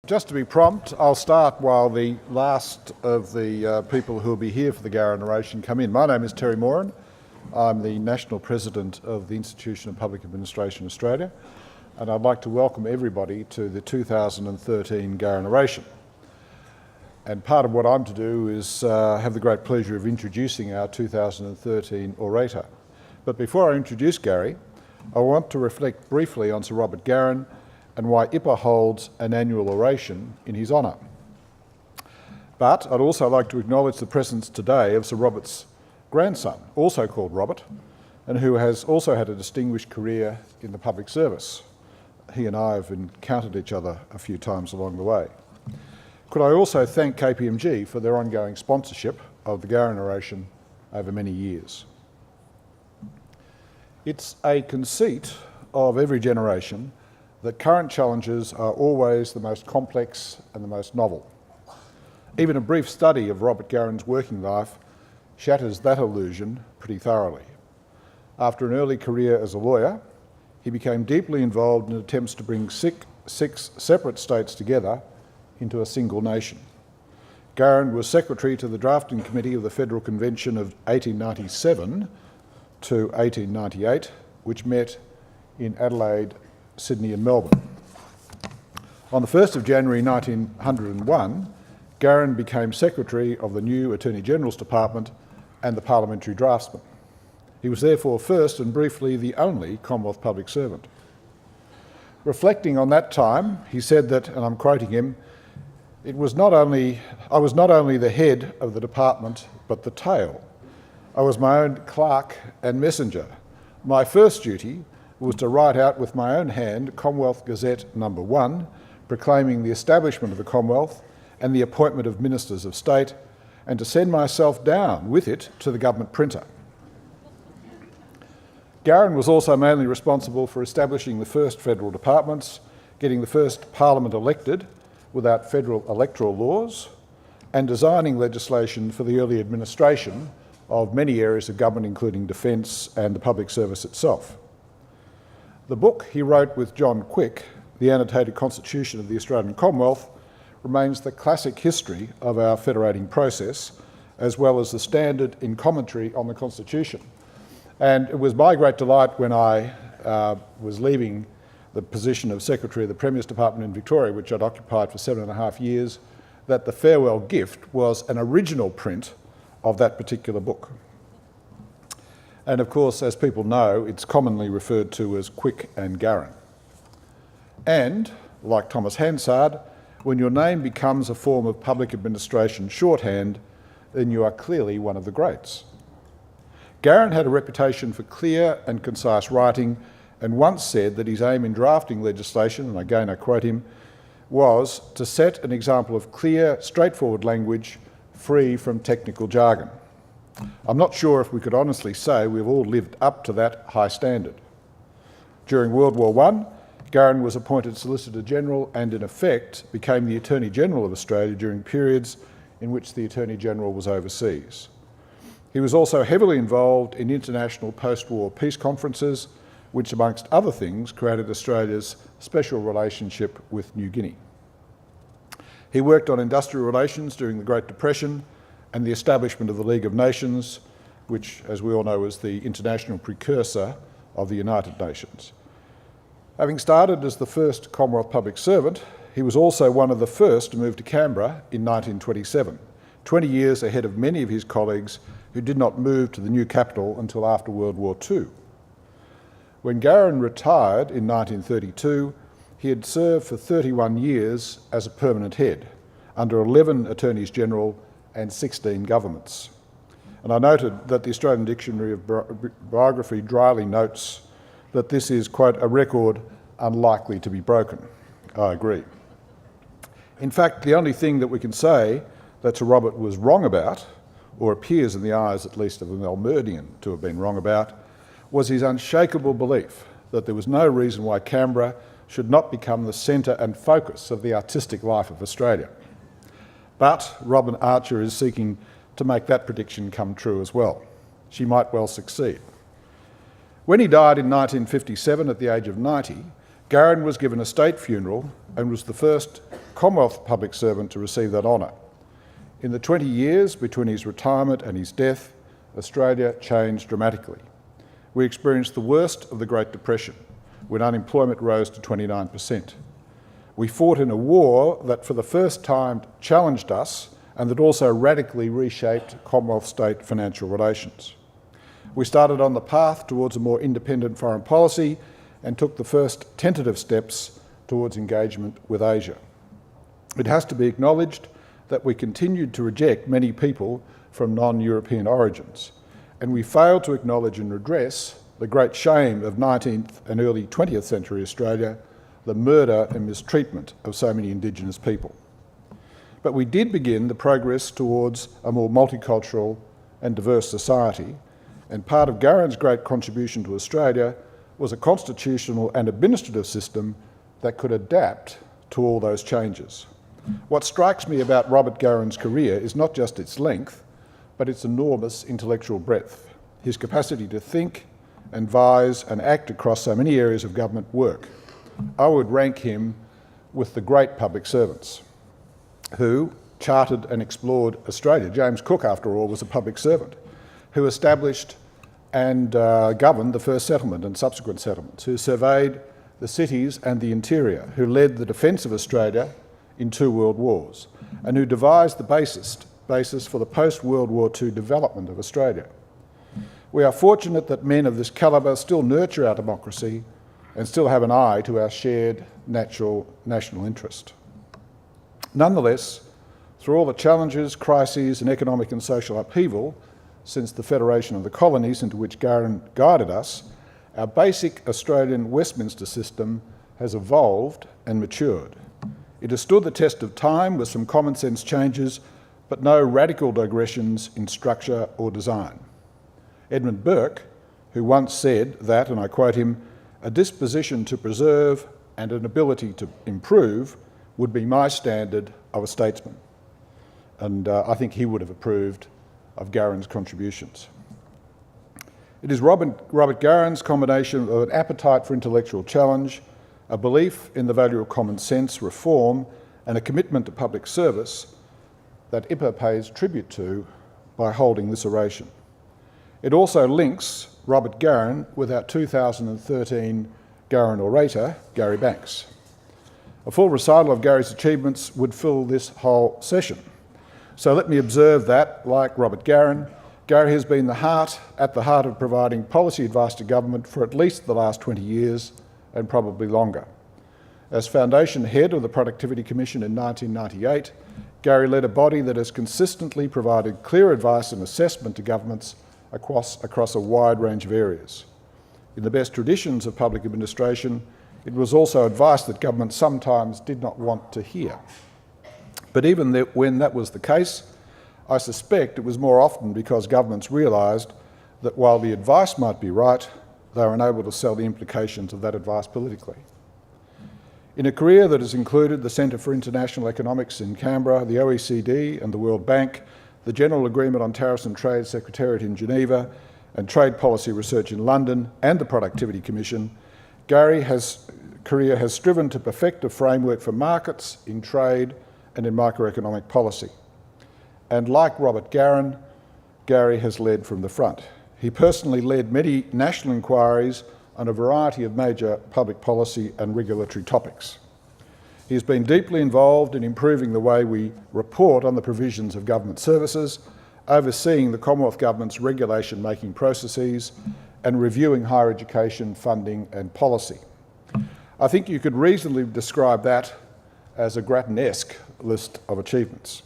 Just to be prompt, I'll start while the last of the people who will be here for the Garran oration come in. My name is Terry Moran. I'm the National President of the Institution of Public Administration Australia, and I'd like to welcome everybody to the 2013 Garran oration. And part of what I'm to do is have the great pleasure of introducing our 2013 orator. But before I introduce Gary, I want to reflect briefly on Sir Robert Garran and why IPA holds an annual oration in his honour. But I'd also like to acknowledge the presence today of Sir Robert's grandson, also called Robert, and who has also had a distinguished career in the public service. He and I have encountered each other a few times along the way. Could I also thank KPMG for their ongoing sponsorship of the Garran oration over many years. It's a conceit of every generation that current challenges are always the most complex and the most novel. Even a brief study of Robert Garran's working life shatters that illusion pretty thoroughly. After an early career as a lawyer, he became deeply involved in attempts to bring six separate states together into a single nation. Garran was secretary to the drafting committee of the Federal Convention of 1897 to 1898, which met in Adelaide, Sydney and Melbourne. On the 1st of January 1901, Garran became Secretary of the new Attorney General's Department and the Parliamentary Draftsman. He was therefore first and briefly the only Commonwealth public servant. Reflecting on that time, he said that, and I'm quoting him, I was not only the head of the department, but the tail. I was my own clerk and messenger. My first duty was to write out with my own hand Commonwealth Gazette No. 1, proclaiming the establishment of the Commonwealth and the appointment of Ministers of State, and to send myself down with it to the government printer. Garran was also mainly responsible for establishing the first federal departments, getting the first parliament elected without federal electoral laws, and designing legislation for the early administration of many areas of government, including defence and the public service itself. The book he wrote with John Quick, The Annotated Constitution of the Australian Commonwealth, remains the classic history of our federating process, as well as the standard in commentary on the Constitution. And it was my great delight when I was leaving the position of Secretary of the Premier's Department in Victoria, which I'd occupied for 7.5 years, that the farewell gift was an original print of that particular book. And of course, as people know, it's commonly referred to as Quick and Garran. And, like Thomas Hansard, when your name becomes a form of public administration shorthand, then you are clearly one of the greats. Garran had a reputation for clear and concise writing, and once said that his aim in drafting legislation, and again I quote him, was to set an example of clear, straightforward language free from technical jargon. I'm not sure if we could honestly say we've all lived up to that high standard. During World War I, Garran was appointed Solicitor General and in effect became the Attorney General of Australia during periods in which the Attorney General was overseas. He was also heavily involved in international post-war peace conferences, which amongst other things created Australia's special relationship with New Guinea. He worked on industrial relations during the Great Depression and the establishment of the League of Nations, which, as we all know, was the international precursor of the United Nations. Having started as the first Commonwealth public servant, he was also one of the first to move to Canberra in 1927, 20 years ahead of many of his colleagues who did not move to the new capital until after World War II. When Garran retired in 1932, he had served for 31 years as a permanent head, under 11 Attorneys General and 16 governments. And I noted that the Australian Dictionary of Biography dryly notes that this is, quote, a record unlikely to be broken. I agree. In fact, the only thing that we can say that Sir Robert was wrong about, or appears in the eyes at least of a Melburnian to have been wrong about, was his unshakable belief that there was no reason why Canberra should not become the centre and focus of the artistic life of Australia. But Robin Archer is seeking to make that prediction come true as well. She might well succeed. When he died in 1957 at the age of 90, Garran was given a state funeral and was the first Commonwealth public servant to receive that honour. In the 20 years between his retirement and his death, Australia changed dramatically. We experienced the worst of the Great Depression, when unemployment rose to 29%. We fought in a war that for the first time challenged us and that also radically reshaped Commonwealth-state financial relations. We started on the path towards a more independent foreign policy and took the first tentative steps towards engagement with Asia. It has to be acknowledged that we continued to reject many people from non-European origins, and we failed to acknowledge and redress the great shame of 19th and early 20th century Australia, the murder and mistreatment of so many Indigenous people. But we did begin the progress towards a more multicultural and diverse society, and part of Garran's great contribution to Australia was a constitutional and administrative system that could adapt to all those changes. What strikes me about Robert Garran's career is not just its length, but its enormous intellectual breadth, his capacity to think, advise and act across so many areas of government work. I would rank him with the great public servants who charted and explored Australia. James Cook, after all, was a public servant who established and governed the first settlement and subsequent settlements, who surveyed the cities and the interior, who led the defence of Australia in 2 world wars, and who devised the basis for the post-World War II development of Australia. We are fortunate that men of this calibre still nurture our democracy and still have an eye to our shared national interest. Nonetheless, through all the challenges, crises and economic and social upheaval since the Federation of the Colonies into which Garran guided us, our basic Australian Westminster system has evolved and matured. It has stood the test of time with some common sense changes, but no radical digressions in structure or design. Edmund Burke, who once said that, and I quote him, "A disposition to preserve and an ability to improve would be my standard of a statesman." And I think he would have approved of Garran's contributions. It is Robert Garran's combination of an appetite for intellectual challenge, a belief in the value of common sense, reform, and a commitment to public service that IPA pays tribute to by holding this oration. It also links Robert Garran with our 2013 Garran orator, Gary Banks. A full recital of Gary's achievements would fill this whole session. So let me observe that, like Robert Garran, Gary has been at the heart of providing policy advice to government for at least the last 20 years and probably longer. As foundation head of the Productivity Commission in 1998, Gary led a body that has consistently provided clear advice and assessment to governments across a wide range of areas. In the best traditions of public administration, it was also advice that government sometimes did not want to hear. But even when that was the case, I suspect it was more often because governments realised that while the advice might be right, they were unable to sell the implications of that advice politically. In a career that has included the Centre for International Economics in Canberra, the OECD and the World Bank, the General Agreement on Tariffs and Trade Secretariat in Geneva, and Trade Policy Research in London, and the Productivity Commission, Gary's career has striven to perfect a framework for markets, in trade, and in microeconomic policy. And like Robert Garran, Gary has led from the front. He personally led many national inquiries on a variety of major public policy and regulatory topics. He has been deeply involved in improving the way we report on the provisions of government services, overseeing the Commonwealth Government's regulation-making processes, and reviewing higher education funding and policy. I think you could reasonably describe that as a Grattan-esque list of achievements.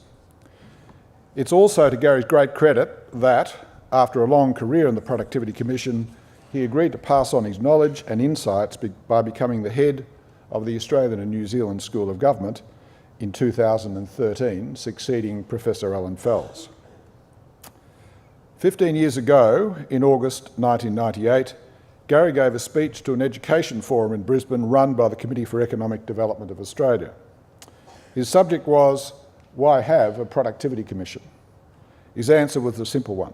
It's also to Gary's great credit that, after a long career in the Productivity Commission, he agreed to pass on his knowledge and insights by becoming the head of the Australian and New Zealand School of Government in 2013, succeeding Professor Alan Fells. 15 years ago, in August 1998, Gary gave a speech to an education forum in Brisbane run by the Committee for Economic Development of Australia. His subject was, why have a Productivity Commission? His answer was a simple one: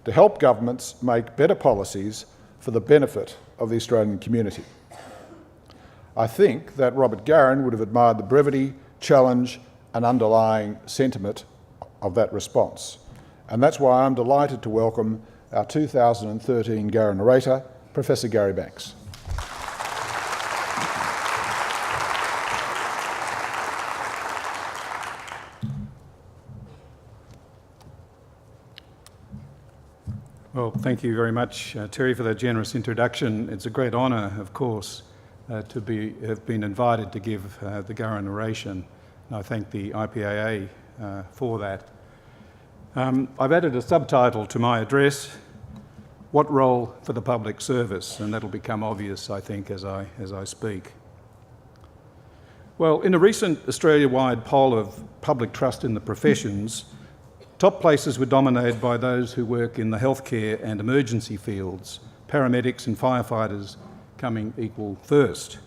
to help governments make better policies for the benefit of the Australian community. I think that Robert Garran would have admired the brevity, challenge an underlying sentiment of that response. And that's why I'm delighted to welcome our 2013 Garran orator, Professor Gary Banks. Well, thank you very much, Terry, for that generous introduction. It's a great honour, of course, to have been invited to give the Garran oration. And I thank the IPAA for that. I've added a subtitle to my address, What Role for the Public Service? And that'll become obvious, I think, as I speak. Well, in a recent Australia-wide poll of public trust in the professions, top places were dominated by those who work in the healthcare and emergency fields, paramedics and firefighters coming equal first.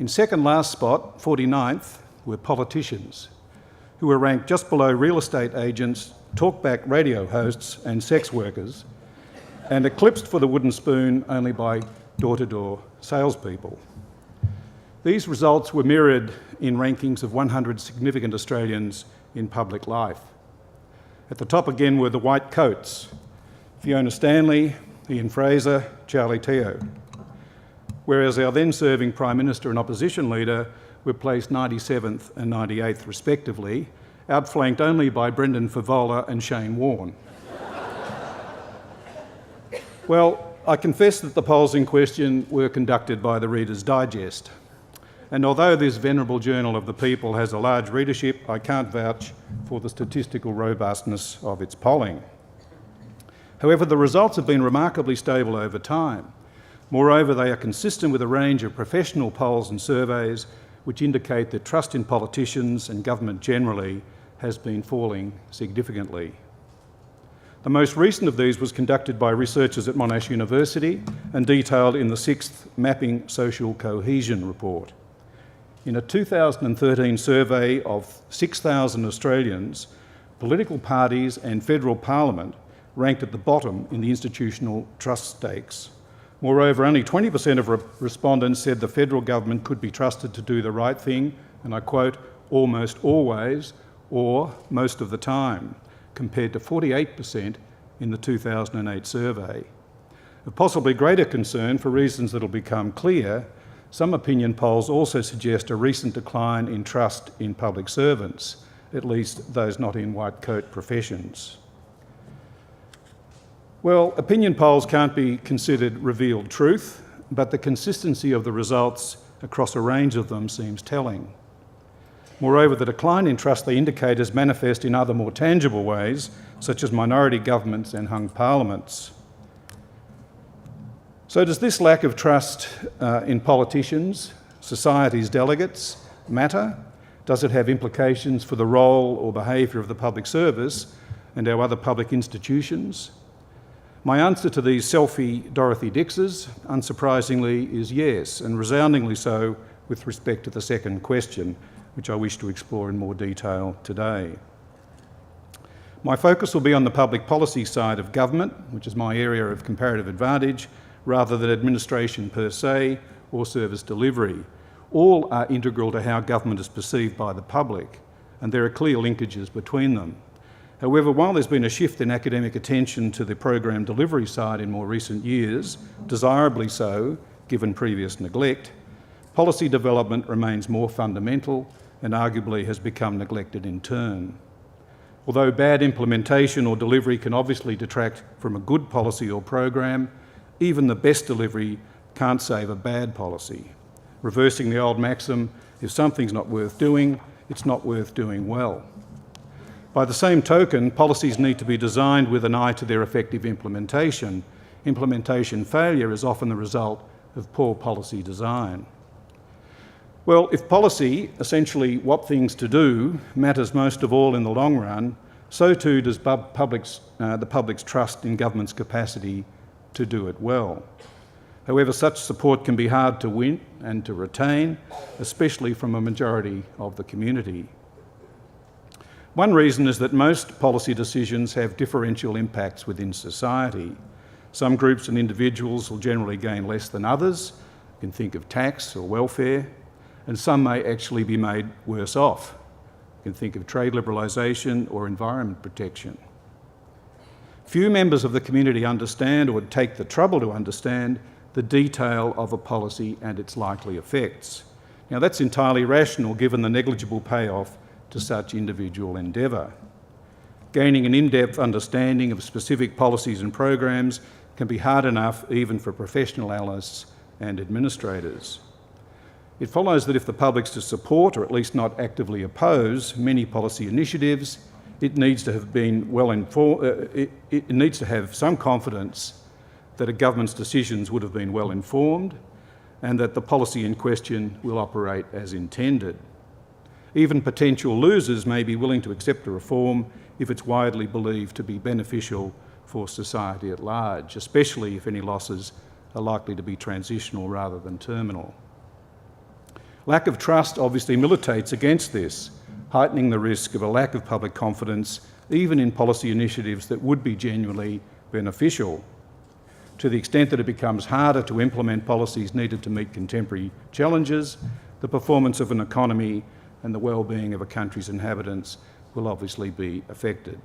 In second last spot, 49th, were politicians, who were ranked just below real estate agents, talkback radio hosts and sex workers, and eclipsed for the wooden spoon only by door-to-door salespeople. These results were mirrored in rankings of 100 significant Australians in public life. At the top again were the white coats, Fiona Stanley, Ian Fraser, Charlie Teo, whereas our then serving Prime Minister and Opposition Leader were placed 97th and 98th respectively, outflanked only by Brendan Favola and Shane Warne. Well, I confess that the polls in question were conducted by the Reader's Digest. And although this venerable journal of the people has a large readership, I can't vouch for the statistical robustness of its polling. However, the results have been remarkably stable over time. Moreover, they are consistent with a range of professional polls and surveys which indicate that trust in politicians and government generally has been falling significantly. The most recent of these was conducted by researchers at Monash University and detailed in the 6th Mapping Social Cohesion report. In a 2013 survey of 6,000 Australians, political parties and federal parliament ranked at the bottom in the institutional trust stakes. Moreover, only 20% of respondents said the federal government could be trusted to do the right thing, and I quote, almost always or most of the time, compared to 48% in the 2008 survey. Of possibly greater concern, for reasons that will become clear, some opinion polls also suggest a recent decline in trust in public servants, at least those not in white coat professions. Well, opinion polls can't be considered revealed truth, but the consistency of the results across a range of them seems telling. Moreover, the decline in trust they indicate is manifest in other more tangible ways, such as minority governments and hung parliaments. So does this lack of trust in politicians, society's delegates, matter? Does it have implications for the role or behaviour of the public service and our other public institutions? My answer to these selfie Dorothy Dixes, unsurprisingly, is yes, and resoundingly so with respect to the second question, which I wish to explore in more detail today. My focus will be on the public policy side of government, which is my area of comparative advantage, rather than administration per se or service delivery. All are integral to how government is perceived by the public, and there are clear linkages between them. However, while there's been a shift in academic attention to the program delivery side in more recent years, desirably so, given previous neglect, policy development remains more fundamental and arguably has become neglected in turn. Although bad implementation or delivery can obviously detract from a good policy or program, even the best delivery can't save a bad policy. Reversing the old maxim, if something's not worth doing, it's not worth doing well. By the same token, policies need to be designed with an eye to their effective implementation. Implementation failure is often the result of poor policy design. Well, if policy, essentially what things to do, matters most of all in the long run, so too does the public's trust in government's capacity to do it well. However, such support can be hard to win and to retain, especially from a majority of the community. One reason is that most policy decisions have differential impacts within society. Some groups and individuals will generally gain less than others. You can think of tax or welfare. and some may actually be made worse off. You can think of trade liberalisation or environment protection. Few members of the community understand or would take the trouble to understand the detail of a policy and its likely effects. Now, that's entirely rational given the negligible payoff to such individual endeavour. Gaining an in-depth understanding of specific policies and programs can be hard enough even for professional analysts and administrators. It follows that if the public's to support, or at least not actively oppose, many policy initiatives, it needs to have been well informed. It needs to have some confidence that a government's decisions would have been well informed and that the policy in question will operate as intended. Even potential losers may be willing to accept a reform if it's widely believed to be beneficial for society at large, especially if any losses are likely to be transitional rather than terminal. Lack of trust obviously militates against this, heightening the risk of a lack of public confidence even in policy initiatives that would be genuinely beneficial. To the extent that it becomes harder to implement policies needed to meet contemporary challenges, the performance of an economy and the well-being of a country's inhabitants will obviously be affected.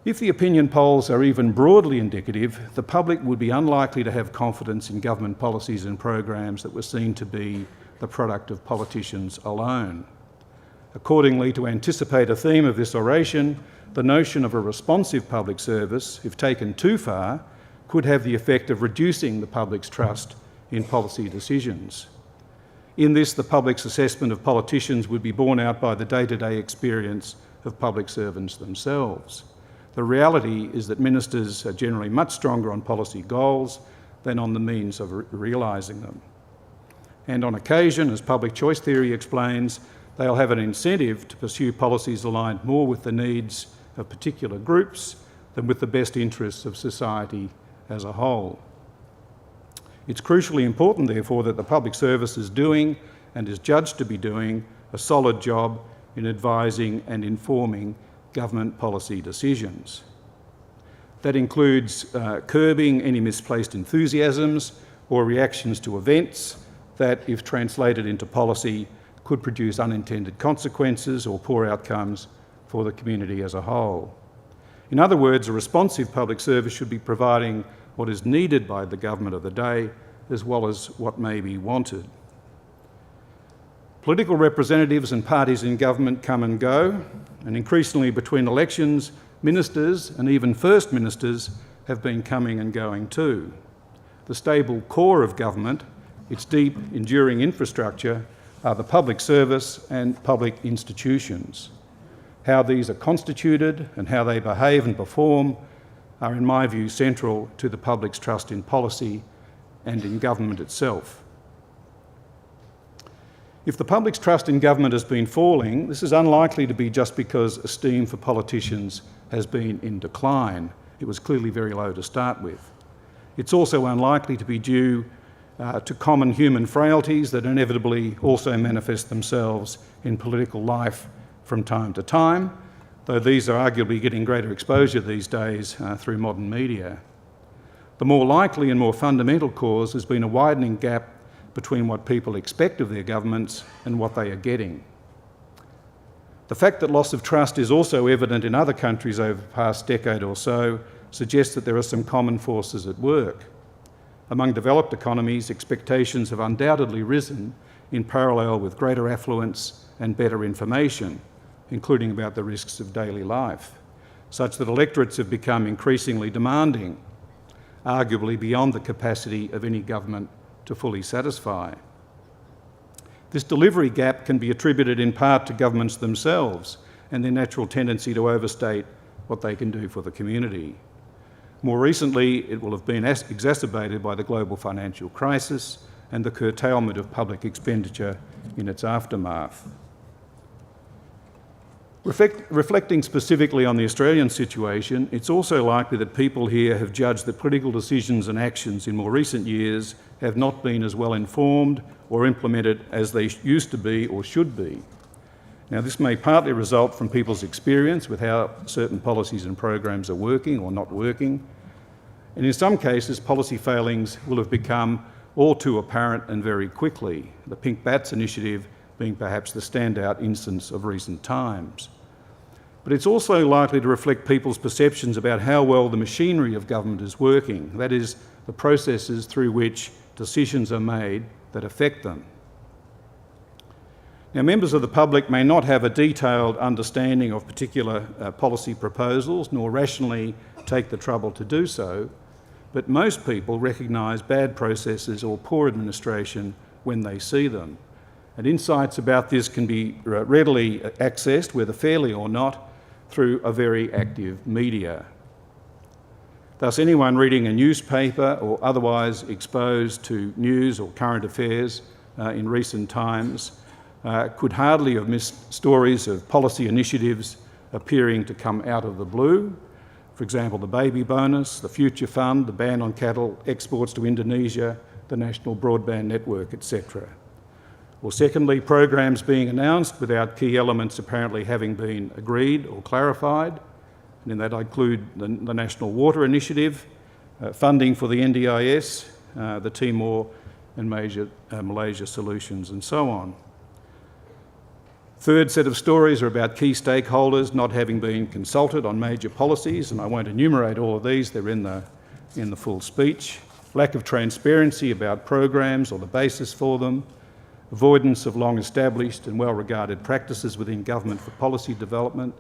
If the opinion polls are even broadly indicative, the public would be unlikely to have confidence in government policies and programs that were seen to be the product of politicians alone. Accordingly, to anticipate a theme of this oration, the notion of a responsive public service, if taken too far, could have the effect of reducing the public's trust in policy decisions. In this, the public's assessment of politicians would be borne out by the day-to-day experience of public servants themselves. The reality is that ministers are generally much stronger on policy goals than on the means of realising them. And on occasion, as public choice theory explains, they'll have an incentive to pursue policies aligned more with the needs of particular groups than with the best interests of society as a whole. It's crucially important, therefore, that the public service is doing and is judged to be doing a solid job in advising and informing government policy decisions. That includes curbing any misplaced enthusiasms or reactions to events that, if translated into policy, could produce unintended consequences or poor outcomes for the community as a whole. In other words, a responsive public service should be providing what is needed by the government of the day, as well as what may be wanted. Political representatives and parties in government come and go, and increasingly between elections, ministers and even first ministers have been coming and going too. The stable core of government, its deep, enduring infrastructure, are the public service and public institutions. How these are constituted and how they behave and perform are, in my view, central to the public's trust in policy and in government itself. If the public's trust in government has been falling, this is unlikely to be just because esteem for politicians has been in decline. It was clearly very low to start with. It's also unlikely to be due to common human frailties that inevitably also manifest themselves in political life from time to time, though these are arguably getting greater exposure these days through modern media. The more likely and more fundamental cause has been a widening gap between what people expect of their governments and what they are getting. The fact that loss of trust is also evident in other countries over the past decade or so suggests that there are some common forces at work. Among developed economies, expectations have undoubtedly risen in parallel with greater affluence and better information, including about the risks of daily life, such that electorates have become increasingly demanding, arguably beyond the capacity of any government to fully satisfy. This delivery gap can be attributed in part to governments themselves and their natural tendency to overstate what they can do for the community. More recently, it will have been exacerbated by the global financial crisis and the curtailment of public expenditure in its aftermath. Reflecting specifically on the Australian situation, it's also likely that people here have judged that political decisions and actions in more recent years have not been as well informed or implemented as they used to be or should be. Now, this may partly result from people's experience with how certain policies and programs are working or not working, and in some cases, policy failings will have become all too apparent and very quickly, the Pink Bats initiative being perhaps the standout instance of recent times. But it's also likely to reflect people's perceptions about how well the machinery of government is working, that is, the processes through which decisions are made that affect them. Now, members of the public may not have a detailed understanding of particular policy proposals, nor rationally take the trouble to do so, but most people recognise bad processes or poor administration when they see them. And insights about this can be readily accessed, whether fairly or not, through a very active media. Thus, anyone reading a newspaper or otherwise exposed to news or current affairs in recent times could hardly have missed stories of policy initiatives appearing to come out of the blue. For example, the baby bonus, the future fund, the ban on cattle exports to Indonesia, the national broadband network, etc. Or secondly, programs being announced without key elements apparently having been agreed or clarified. And in that I include the National Water Initiative, funding for the NDIS, the Timor and Malaysia solutions, and so on. Third set of stories are about key stakeholders not having been consulted on major policies, and I won't enumerate all of these, they're in the full speech. Lack of transparency about programs or the basis for them, avoidance of long-established and well-regarded practices within government for policy development,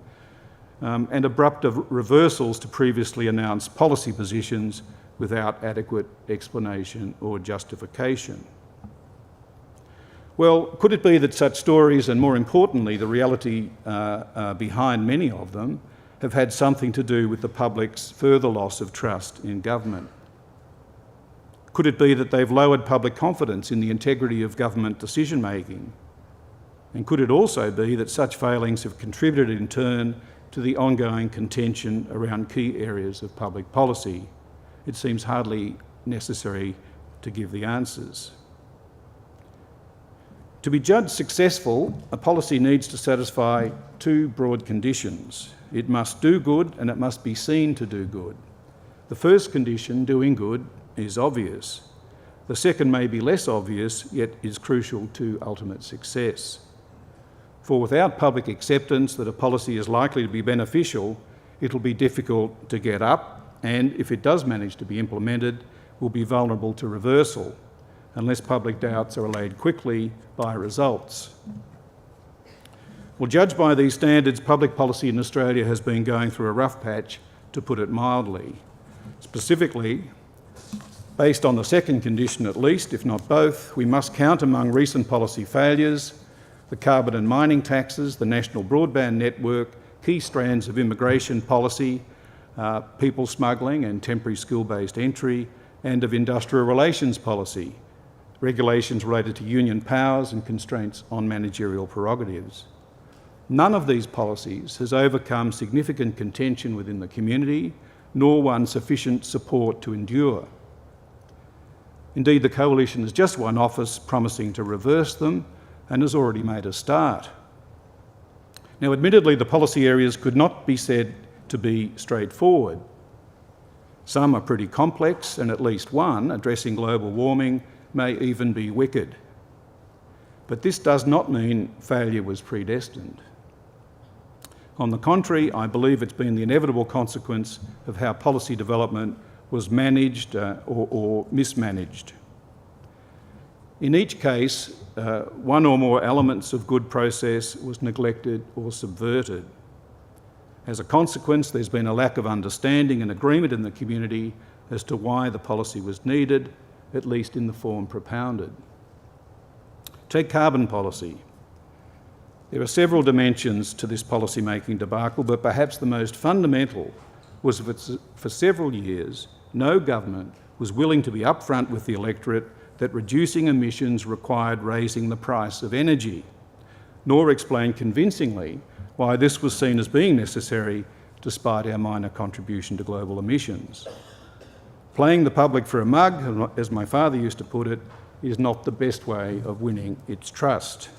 and abrupt reversals to previously announced policy positions without adequate explanation or justification. Well, could it be that such stories, and more importantly, the reality behind many of them, have had something to do with the public's further loss of trust in government? Could it be that they've lowered public confidence in the integrity of government decision-making? And could it also be that such failings have contributed in turn to the ongoing contention around key areas of public policy? It seems hardly necessary to give the answers. To be judged successful, a policy needs to satisfy two broad conditions. It must do good and it must be seen to do good. The first condition, doing good, is obvious. The second may be less obvious, yet is crucial to ultimate success. For without public acceptance that a policy is likely to be beneficial, it'll be difficult to get up, and if it does manage to be implemented, will be vulnerable to reversal, unless public doubts are allayed quickly by results. Well, judged by these standards, public policy in Australia has been going through a rough patch, to put it mildly. Specifically, based on the second condition at least, if not both, we must count among recent policy failures the carbon and mining taxes, the national broadband network, key strands of immigration policy, people smuggling and temporary skill-based entry, and of industrial relations policy, regulations related to union powers and constraints on managerial prerogatives. None of these policies has overcome significant contention within the community, nor won sufficient support to endure. Indeed, the Coalition has just won office promising to reverse them and has already made a start. Now, admittedly, the policy areas could not be said to be straightforward. Some are pretty complex, and at least one, addressing global warming, may even be wicked. But this does not mean failure was predestined. On the contrary, I believe it's been the inevitable consequence of how policy development was managed or mismanaged. In each case, one or more elements of good process was neglected or subverted. As a consequence, there's been a lack of understanding and agreement in the community as to why the policy was needed, at least in the form propounded. Take carbon policy. There are several dimensions to this policy-making debacle, but perhaps the most fundamental was that for several years, no government was willing to be upfront with the electorate that reducing emissions required raising the price of energy, nor explain convincingly why this was seen as being necessary despite our minor contribution to global emissions. Playing the public for a mug, as my father used to put it, is not the best way of winning its trust.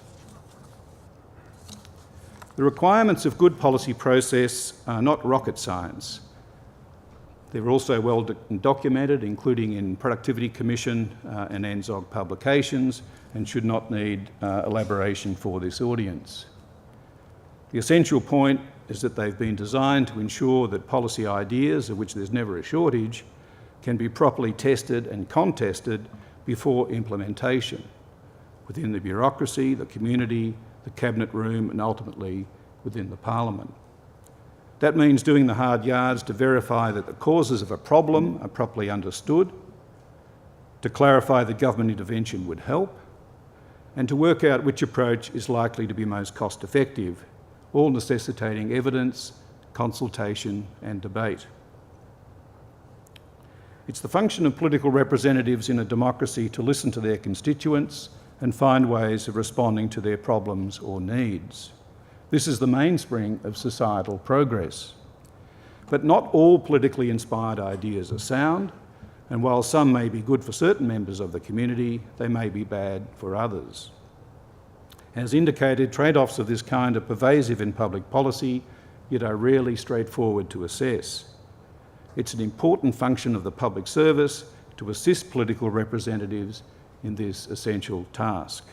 The requirements of good policy process are not rocket science. They're also well documented, including in Productivity Commission and NZOG publications, and should not need elaboration for this audience. The essential point is that they've been designed to ensure that policy ideas, of which there's never a shortage, can be properly tested and contested before implementation within the bureaucracy, the community, the cabinet room, and ultimately within the parliament. That means doing the hard yards to verify that the causes of a problem are properly understood, to clarify that government intervention would help, and to work out which approach is likely to be most cost-effective, all necessitating evidence, consultation, and debate. It's the function of political representatives in a democracy to listen to their constituents and find ways of responding to their problems or needs. This is the mainspring of societal progress. But not all politically inspired ideas are sound, and while some may be good for certain members of the community, they may be bad for others. As indicated, trade-offs of this kind are pervasive in public policy, yet are rarely straightforward to assess. It's an important function of the public service to assist political representatives in this essential task.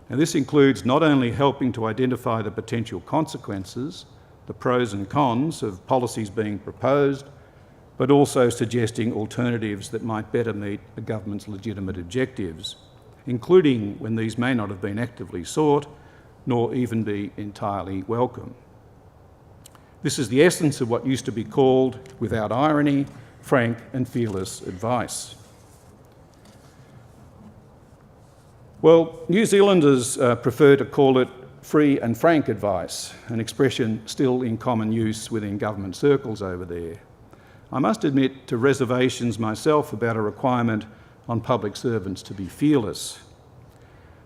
And this includes not only helping to identify the potential consequences, the pros and cons of policies being proposed, but also suggesting alternatives that might better meet a government's legitimate objectives, including when these may not have been actively sought, nor even be entirely welcome. This is the essence of what used to be called, without irony, frank and fearless advice. Well, New Zealanders prefer to call it free and frank advice, an expression still in common use within government circles over there. I must admit to reservations myself about a requirement on public servants to be fearless.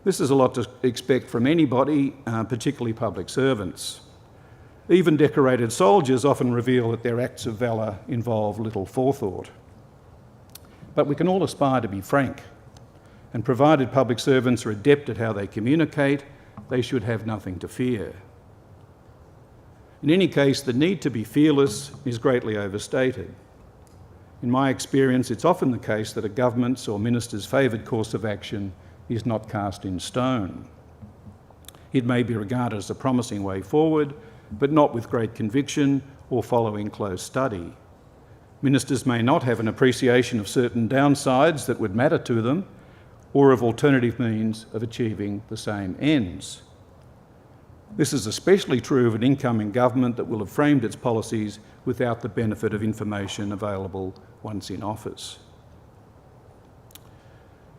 This is a lot to expect from anybody, particularly public servants. Even decorated soldiers often reveal that their acts of valour involve little forethought. But we can all aspire to be frank, and provided public servants are adept at how they communicate, they should have nothing to fear. In any case, the need to be fearless is greatly overstated. In my experience, it's often the case that a government's or minister's favoured course of action is not cast in stone. It may be regarded as a promising way forward, but not with great conviction or following close study. Ministers may not have an appreciation of certain downsides that would matter to them, or of alternative means of achieving the same ends. This is especially true of an incoming government that will have framed its policies without the benefit of information available once in office.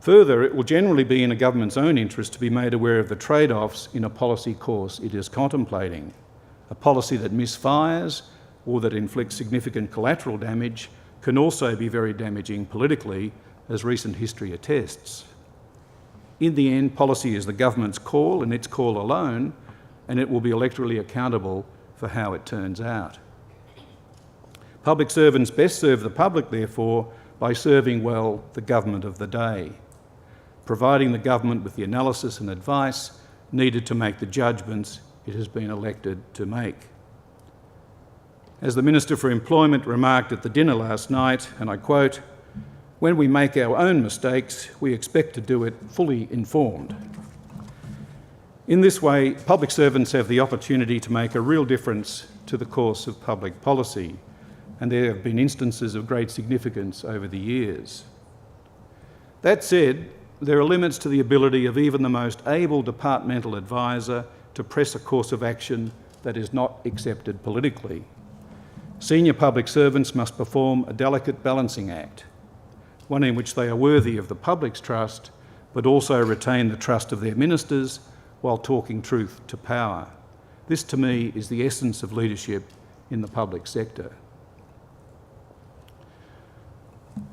Further, it will generally be in a government's own interest to be made aware of the trade-offs in a policy course it is contemplating. A policy that misfires or that inflicts significant collateral damage can also be very damaging politically, as recent history attests. In the end, policy is the government's call and its call alone, and it will be electorally accountable for how it turns out. Public servants best serve the public, therefore, by serving well the government of the day, providing the government with the analysis and advice needed to make the judgments it has been elected to make. As the Minister for Employment remarked at the dinner last night, and I quote, "When we make our own mistakes, we expect to do it fully informed." In this way, public servants have the opportunity to make a real difference to the course of public policy, and there have been instances of great significance over the years. That said, there are limits to the ability of even the most able departmental advisor to press a course of action that is not accepted politically. Senior public servants must perform a delicate balancing act, one in which they are worthy of the public's trust, but also retain the trust of their ministers while talking truth to power. This, to me, is the essence of leadership in the public sector.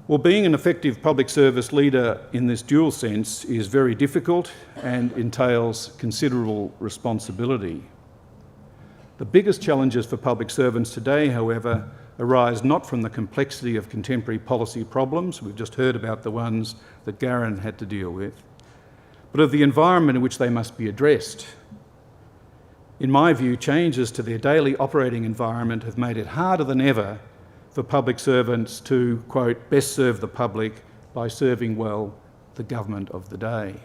Well, being an effective public service leader in this dual sense is very difficult and entails considerable responsibility. The biggest challenges for public servants today, however, arise not from the complexity of contemporary policy problems, we've just heard about the ones that Garran had to deal with, but of the environment in which they must be addressed. In my view, changes to their daily operating environment have made it harder than ever for public servants to, quote, best serve the public by serving well the government of the day.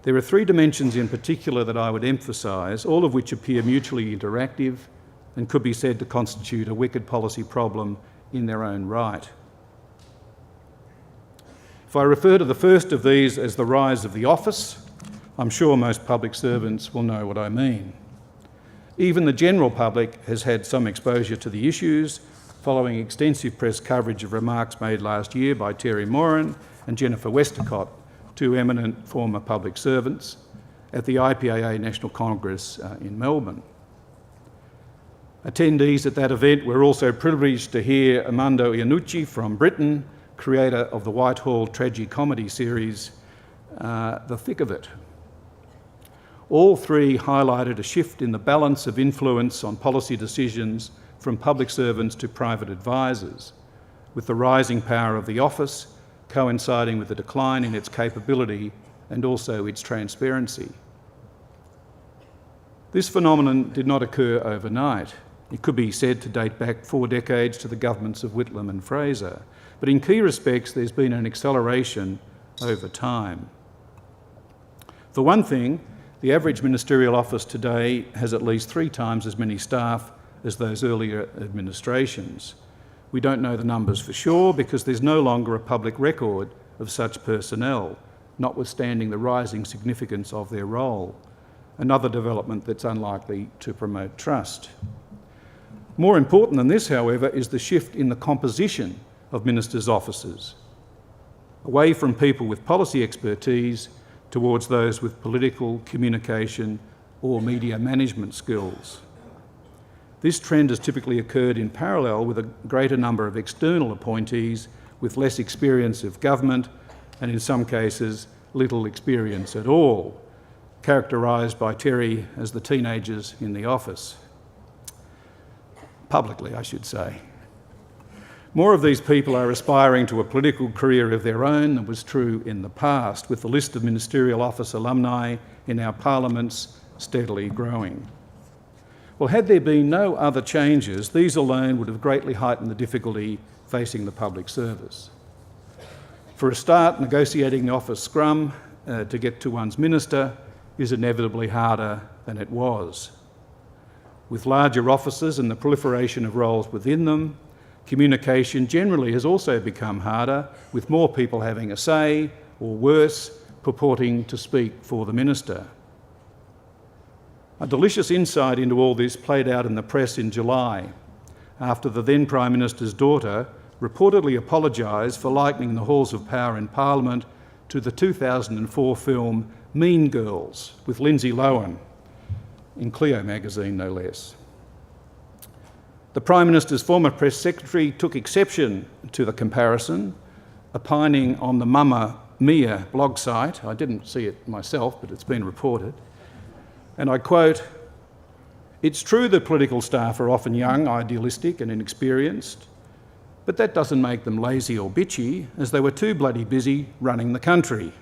There are three dimensions in particular that I would emphasise, all of which appear mutually interactive and could be said to constitute a wicked policy problem in their own right. If I refer to the first of these as the rise of the office, I'm sure most public servants will know what I mean. Even the general public has had some exposure to the issues following extensive press coverage of remarks made last year by Terry Moran and Jennifer Westacott, two eminent former public servants, at the IPAA National Congress in Melbourne. Attendees at that event were also privileged to hear Armando Iannucci from Britain, creator of the Whitehall tragi-comedy series, The Thick of It. All three highlighted a shift in the balance of influence on policy decisions from public servants to private advisors, with the rising power of the office coinciding with the decline in its capability and also its transparency. This phenomenon did not occur overnight. It could be said to date back 4 decades to the governments of Whitlam and Fraser, but in key respects there's been an acceleration over time. For one thing, the average ministerial office today has at least 3 times as many staff as those earlier administrations. We don't know the numbers for sure because there's no longer a public record of such personnel, notwithstanding the rising significance of their role, another development that's unlikely to promote trust. More important than this, however, is the shift in the composition of ministers' offices, away from people with policy expertise towards those with political, communication or media management skills. This trend has typically occurred in parallel with a greater number of external appointees with less experience of government and in some cases little experience at all, characterised by Terry as the teenagers in the office. Publicly, I should say. More of these people are aspiring to a political career of their own than was true in the past, with the list of ministerial office alumni in our parliaments steadily growing. Well, had there been no other changes, these alone would have greatly heightened the difficulty facing the public service. For a start, negotiating the office scrum to get to one's minister is inevitably harder than it was. With larger offices and the proliferation of roles within them, communication generally has also become harder, with more people having a say, or worse, purporting to speak for the minister. A delicious insight into all this played out in the press in July, after the then Prime Minister's daughter reportedly apologised for likening the halls of power in Parliament to the 2004 film Mean Girls with Lindsay Lohan, in Clio magazine no less. The Prime Minister's former press secretary took exception to the comparison, opining on the Mamma Mia blog site. I didn't see it myself, but it's been reported. And I quote, "It's true that political staff are often young, idealistic and inexperienced, but that doesn't make them lazy or bitchy, as they were too bloody busy running the country."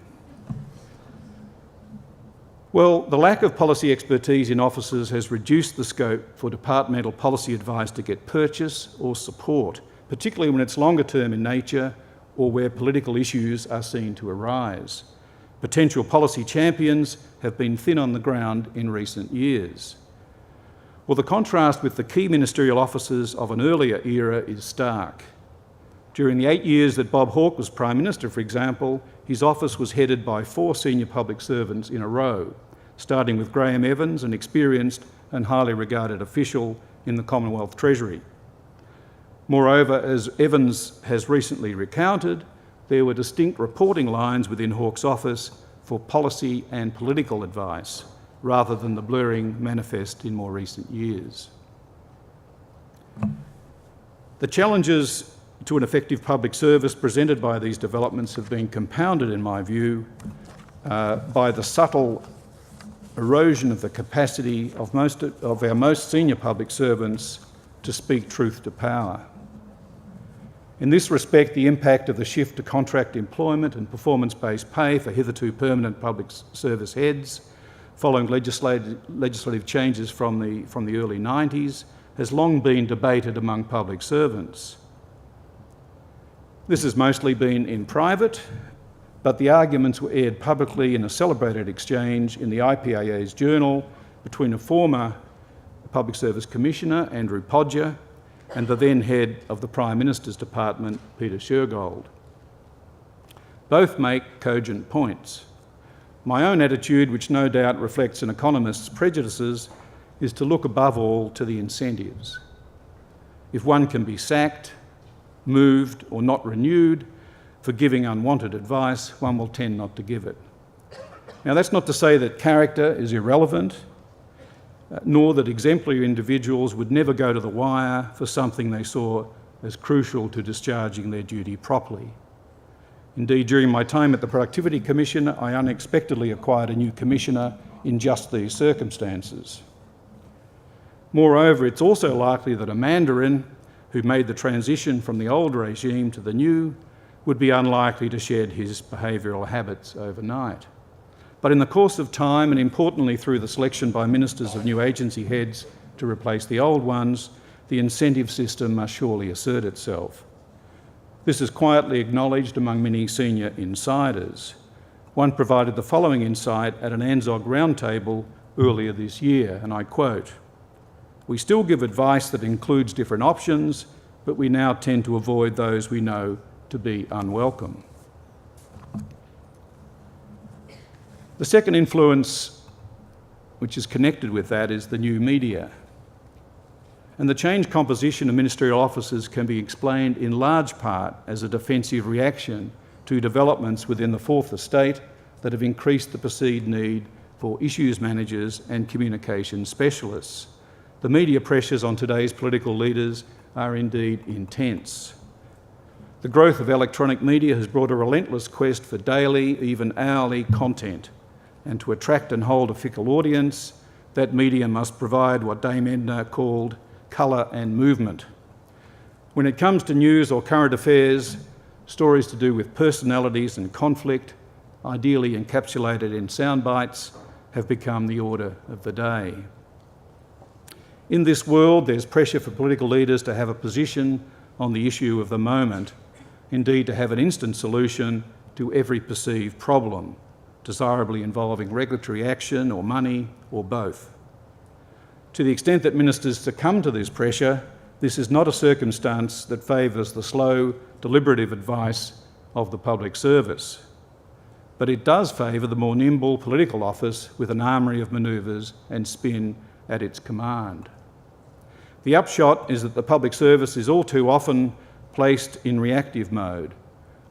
Well, the lack of policy expertise in offices has reduced the scope for departmental policy advice to get purchase or support, particularly when it's longer term in nature or where political issues are seen to arise. Potential policy champions have been thin on the ground in recent years. Well, the contrast with the key ministerial offices of an earlier era is stark. During the 8 years that Bob Hawke was Prime Minister, for example, his office was headed by 4 senior public servants in a row, starting with Graham Evans, an experienced and highly regarded official in the Commonwealth Treasury. Moreover, as Evans has recently recounted, there were distinct reporting lines within Hawke's office for policy and political advice, rather than the blurring manifest in more recent years. The challenges to an effective public service presented by these developments have been compounded, in my view, by the subtle erosion of the capacity of our most senior public servants to speak truth to power. In this respect, the impact of the shift to contract employment and performance-based pay for hitherto permanent public service heads, following legislative changes from the early 90s, has long been debated among public servants. This has mostly been in private, but the arguments were aired publicly in a celebrated exchange in the IPAA's journal between a former Public Service Commissioner, Andrew Podger, and the then head of the Prime Minister's Department, Peter Shergold. Both make cogent points. My own attitude, which no doubt reflects an economist's prejudices, is to look above all to the incentives. If one can be sacked, moved, or not renewed for giving unwanted advice, one will tend not to give it. Now, that's not to say that character is irrelevant, nor that exemplary individuals would never go to the wire for something they saw as crucial to discharging their duty properly. Indeed, during my time at the Productivity Commission, I unexpectedly acquired a new commissioner in just these circumstances. Moreover, it's also likely that a Mandarin who made the transition from the old regime to the new would be unlikely to shed his behavioural habits overnight. But in the course of time, and importantly through the selection by ministers of new agency heads to replace the old ones, the incentive system must surely assert itself. This is quietly acknowledged among many senior insiders. One provided the following insight at an ANZOG roundtable earlier this year, and I quote, "We still give advice that includes different options, but we now tend to avoid those we know to be unwelcome." The second influence, which is connected with that, is the new media. And the changed composition of ministerial offices can be explained in large part as a defensive reaction to developments within the Fourth Estate that have increased the perceived need for issues managers and communication specialists. The media pressures on today's political leaders are indeed intense. The growth of electronic media has brought a relentless quest for daily, even hourly content, and to attract and hold a fickle audience, that media must provide what Dame Edna called colour and movement. When it comes to news or current affairs, stories to do with personalities and conflict, ideally encapsulated in sound bites, have become the order of the day. In this world, there's pressure for political leaders to have a position on the issue of the moment, indeed to have an instant solution to every perceived problem, desirably involving regulatory action or money or both. To the extent that ministers succumb to this pressure, this is not a circumstance that favours the slow, deliberative advice of the public service, but it does favour the more nimble political office with an armoury of manoeuvres and spin at its command. The upshot is that the public service is all too often placed in reactive mode,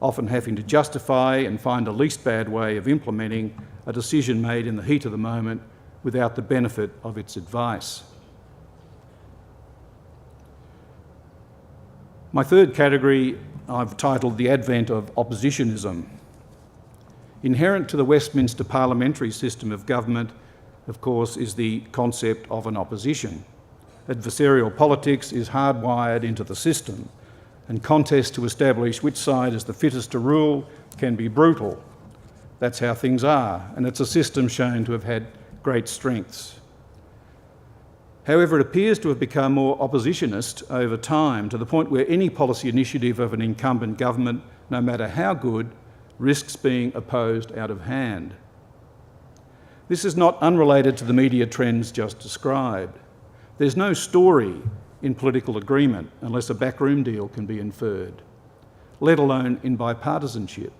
often having to justify and find a least bad way of implementing a decision made in the heat of the moment without the benefit of its advice. My third category I've titled The Advent of Oppositionism. Inherent to the Westminster parliamentary system of government, of course, is the concept of an opposition. Adversarial politics is hardwired into the system, and contests to establish which side is the fittest to rule can be brutal. That's how things are, and it's a system shown to have had great strengths. However, it appears to have become more oppositionist over time, to the point where any policy initiative of an incumbent government, no matter how good, risks being opposed out of hand. This is not unrelated to the media trends just described. There's no story in political agreement unless a backroom deal can be inferred, let alone in bipartisanship.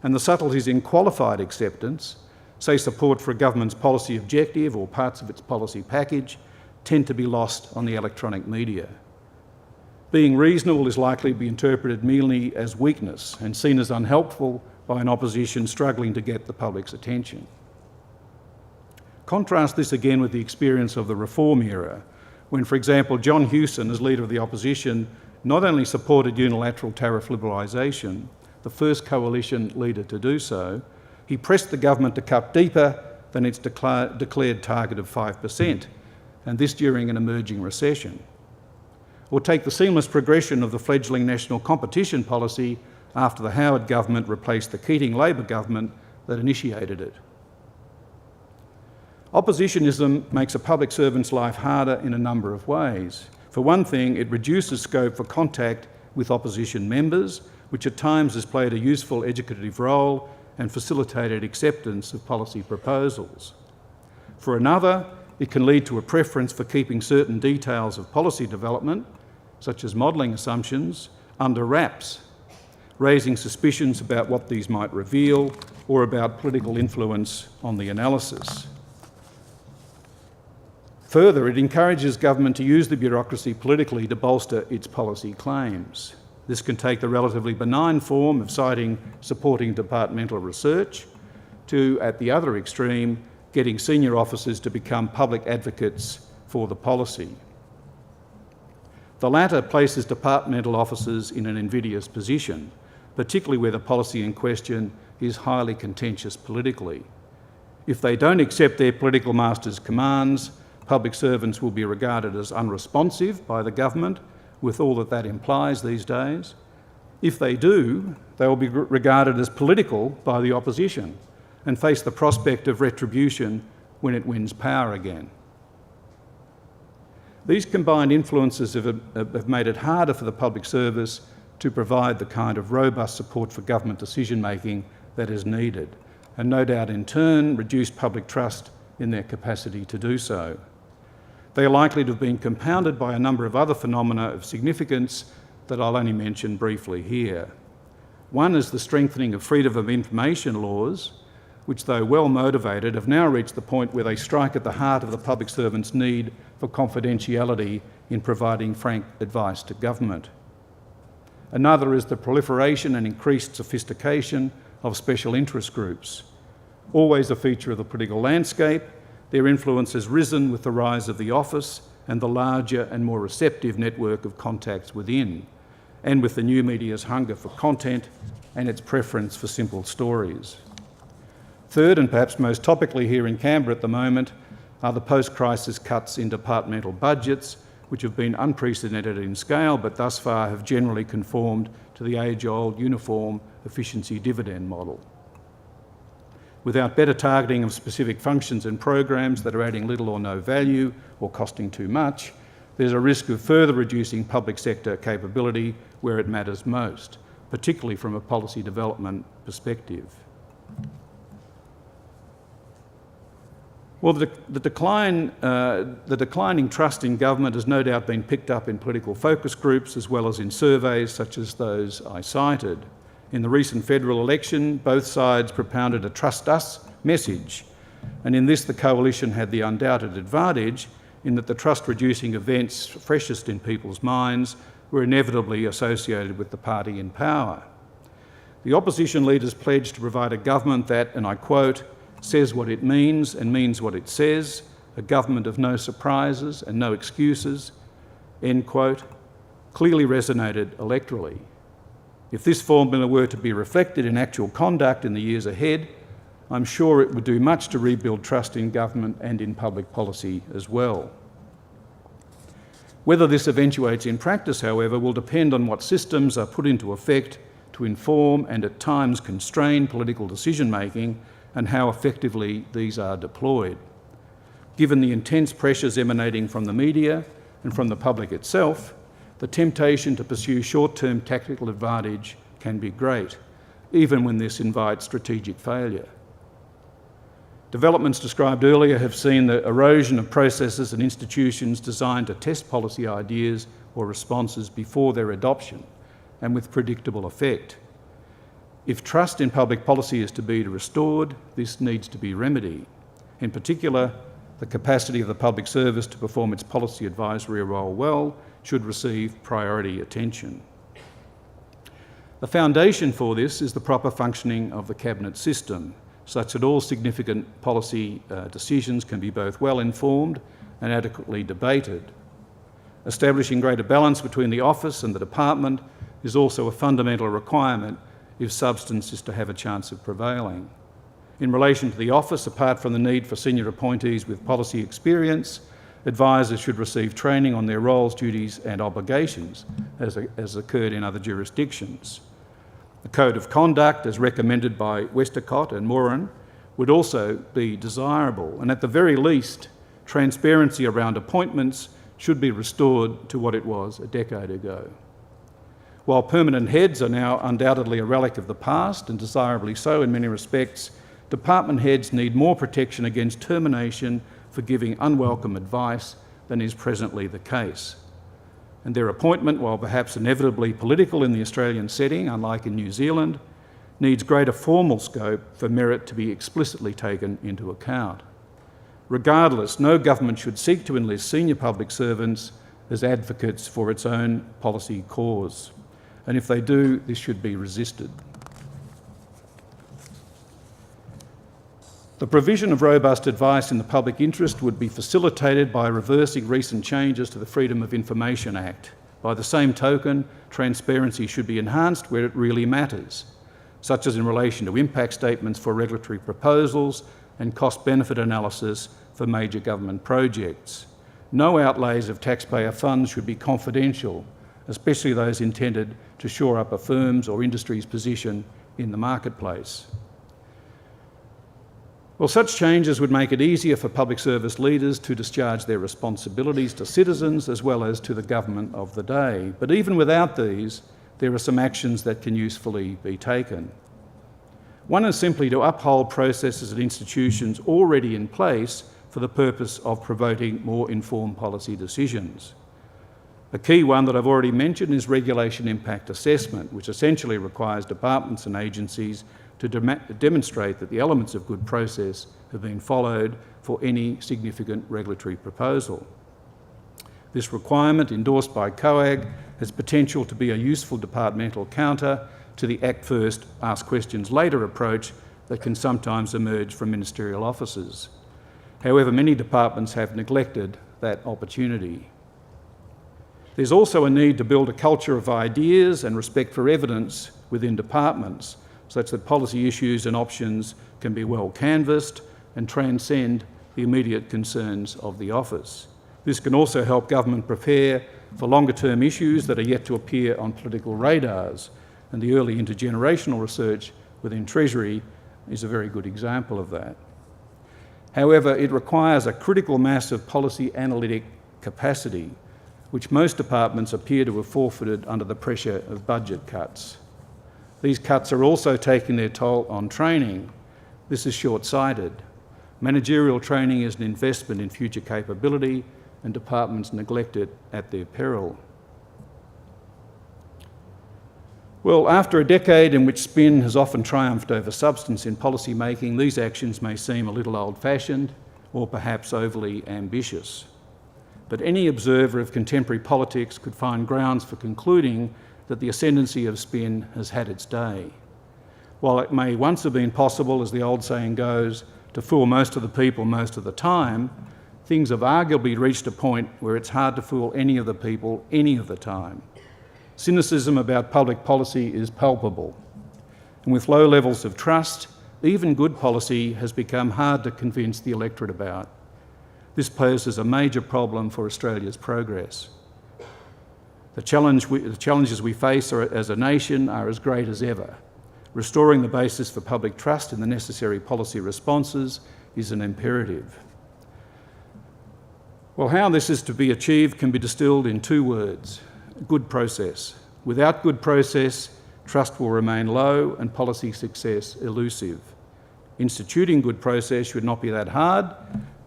And the subtleties in qualified acceptance, say support for a government's policy objective or parts of its policy package, tend to be lost on the electronic media. Being reasonable is likely to be interpreted merely as weakness and seen as unhelpful by an opposition struggling to get the public's attention. Contrast this again with the experience of the reform era, when, for example, John Hewson, as leader of the opposition, not only supported unilateral tariff liberalisation, the first coalition leader to do so, he pressed the government to cut deeper than its declared target of 5%, and this during an emerging recession. Or take the seamless progression of the fledgling national competition policy after the Howard government replaced the Keating Labor government that initiated it. Oppositionism makes a public servant's life harder in a number of ways. For one thing, it reduces scope for contact with opposition members, which at times has played a useful educative role and facilitated acceptance of policy proposals. For another, it can lead to a preference for keeping certain details of policy development, such as modelling assumptions, under wraps, raising suspicions about what these might reveal or about political influence on the analysis. Further, it encourages government to use the bureaucracy politically to bolster its policy claims. This can take the relatively benign form of citing supporting departmental research to, at the other extreme, getting senior officers to become public advocates for the policy. The latter places departmental officers in an invidious position, particularly where the policy in question is highly contentious politically. If they don't accept their political master's commands, public servants will be regarded as unresponsive by the government, with all that that implies these days. If they do, they will be regarded as political by the opposition and face the prospect of retribution when it wins power again. These combined influences have made it harder for the public service to provide the kind of robust support for government decision-making that is needed, and no doubt in turn reduced public trust in their capacity to do so. They are likely to have been compounded by a number of other phenomena of significance that I'll only mention briefly here. One is the strengthening of freedom of information laws, which, though well motivated, have now reached the point where they strike at the heart of the public servant's need for confidentiality in providing frank advice to government. Another is the proliferation and increased sophistication of special interest groups. Always a feature of the political landscape, their influence has risen with the rise of the office and the larger and more receptive network of contacts within, and with the new media's hunger for content and its preference for simple stories. Third, and perhaps most topically here in Canberra at the moment, are the post-crisis cuts in departmental budgets, which have been unprecedented in scale, but thus far have generally conformed to the age-old uniform efficiency dividend model. Without better targeting of specific functions and programs that are adding little or no value or costing too much, there's a risk of further reducing public sector capability where it matters most, particularly from a policy development perspective. Well, the declining trust in government has no doubt been picked up in political focus groups as well as in surveys such as those I cited. In the recent federal election, both sides propounded a trust us message, and in this the coalition had the undoubted advantage in that the trust-reducing events freshest in people's minds were inevitably associated with the party in power. The opposition leaders pledged to provide a government that, and I quote, says what it means and means what it says, a government of no surprises and no excuses, end quote, clearly resonated electorally. If this formula were to be reflected in actual conduct in the years ahead, I'm sure it would do much to rebuild trust in government and in public policy as well. Whether this eventuates in practice, however, will depend on what systems are put into effect to inform and at times constrain political decision-making and how effectively these are deployed. Given the intense pressures emanating from the media and from the public itself, the temptation to pursue short-term tactical advantage can be great, even when this invites strategic failure. Developments described earlier have seen the erosion of processes and institutions designed to test policy ideas or responses before their adoption, and with predictable effect. If trust in public policy is to be restored, this needs to be remedied. In particular, the capacity of the public service to perform its policy advisory role well should receive priority attention. The foundation for this is the proper functioning of the cabinet system, such that all significant policy decisions can be both well informed and adequately debated. Establishing greater balance between the office and the department is also a fundamental requirement if substance is to have a chance of prevailing. In relation to the office, apart from the need for senior appointees with policy experience, advisors should receive training on their roles, duties and obligations, as occurred in other jurisdictions. The Code of Conduct, as recommended by Westacott and Moran, would also be desirable, and at the very least, transparency around appointments should be restored to what it was a decade ago. While permanent heads are now undoubtedly a relic of the past, and desirably so in many respects, department heads need more protection against termination for giving unwelcome advice than is presently the case. And their appointment, while perhaps inevitably political in the Australian setting, unlike in New Zealand, needs greater formal scope for merit to be explicitly taken into account. Regardless, no government should seek to enlist senior public servants as advocates for its own policy cause. And if they do, this should be resisted. The provision of robust advice in the public interest would be facilitated by reversing recent changes to the Freedom of Information Act. By the same token, transparency should be enhanced where it really matters, such as in relation to impact statements for regulatory proposals and cost-benefit analysis for major government projects. No outlays of taxpayer funds should be confidential, especially those intended to shore up a firm's or industry's position in the marketplace. Well, such changes would make it easier for public service leaders to discharge their responsibilities to citizens as well as to the government of the day. But even without these, there are some actions that can usefully be taken. One is simply to uphold processes and institutions already in place for the purpose of promoting more informed policy decisions. A key one that I've already mentioned is regulation impact assessment, which essentially requires departments and agencies to demonstrate that the elements of good process have been followed for any significant regulatory proposal. This requirement, endorsed by COAG, has potential to be a useful departmental counter to the act first, ask questions later approach that can sometimes emerge from ministerial offices. However, many departments have neglected that opportunity. There's also a need to build a culture of ideas and respect for evidence within departments, such that policy issues and options can be well canvassed and transcend the immediate concerns of the office. This can also help government prepare for longer-term issues that are yet to appear on political radars, and the early intergenerational research within Treasury is a very good example of that. However, it requires a critical mass of policy analytic capacity, which most departments appear to have forfeited under the pressure of budget cuts. These cuts are also taking their toll on training. This is short-sighted. Managerial training is an investment in future capability, and departments neglect it at their peril. Well, after a decade in which spin has often triumphed over substance in policy making, these actions may seem a little old-fashioned or perhaps overly ambitious. But any observer of contemporary politics could find grounds for concluding that the ascendancy of spin has had its day. While it may once have been possible, as the old saying goes, to fool most of the people most of the time, things have arguably reached a point where it's hard to fool any of the people any of the time. Cynicism about public policy is palpable, and with low levels of trust, even good policy has become hard to convince the electorate about. This poses a major problem for Australia's progress. The challenges we face as a nation are as great as ever. Restoring the basis for public trust in the necessary policy responses is an imperative. Well, how this is to be achieved can be distilled in two words: good process. Without good process, trust will remain low and policy success elusive. Instituting good process should not be that hard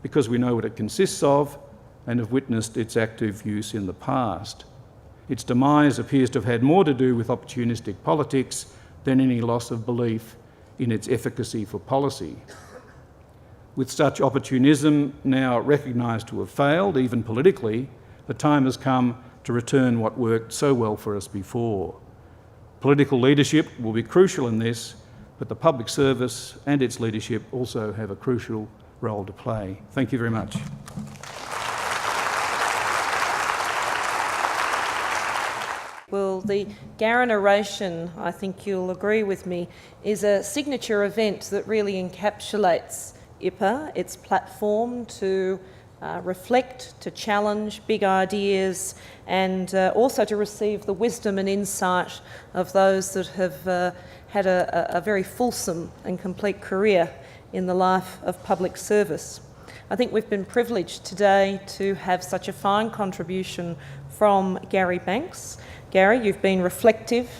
because we know what it consists of and have witnessed its active use in the past. Its demise appears to have had more to do with opportunistic politics than any loss of belief in its efficacy for policy. With such opportunism now recognised to have failed, even politically, the time has come to return what worked so well for us before. Political leadership will be crucial in this, but the public service and its leadership also have a crucial role to play. Thank you very much. Well, the Garran oration, I think you'll agree with me, is a signature event that really encapsulates IPA, its platform to reflect, to challenge big ideas, and also to receive the wisdom and insight of those that have had a very fulsome and complete career in the life of public service. I think we've been privileged today to have such a fine contribution from Gary Banks. Gary, you've been reflective,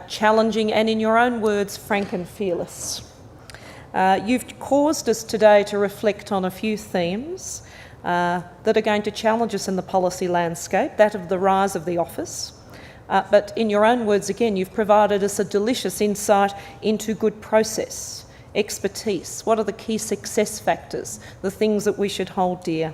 challenging, and in your own words, frank and fearless. You've caused us today to reflect on a few themes that are going to challenge us in the policy landscape, that of the rise of the office. But in your own words again, you've provided us a delicious insight into good process, expertise, what are the key success factors, the things that we should hold dear.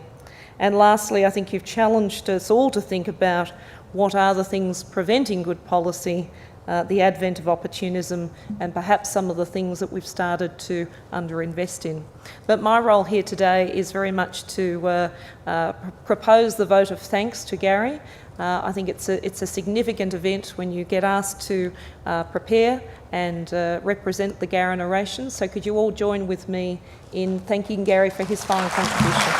And lastly, I think you've challenged us all to think about what are the things preventing good policy, the advent of opportunism, and perhaps some of the things that we've started to underinvest in. But my role here today is very much to propose the vote of thanks to Gary. I think it's a significant event when you get asked to prepare and represent the Garran oration. So could you all join with me in thanking Gary for his fine contribution?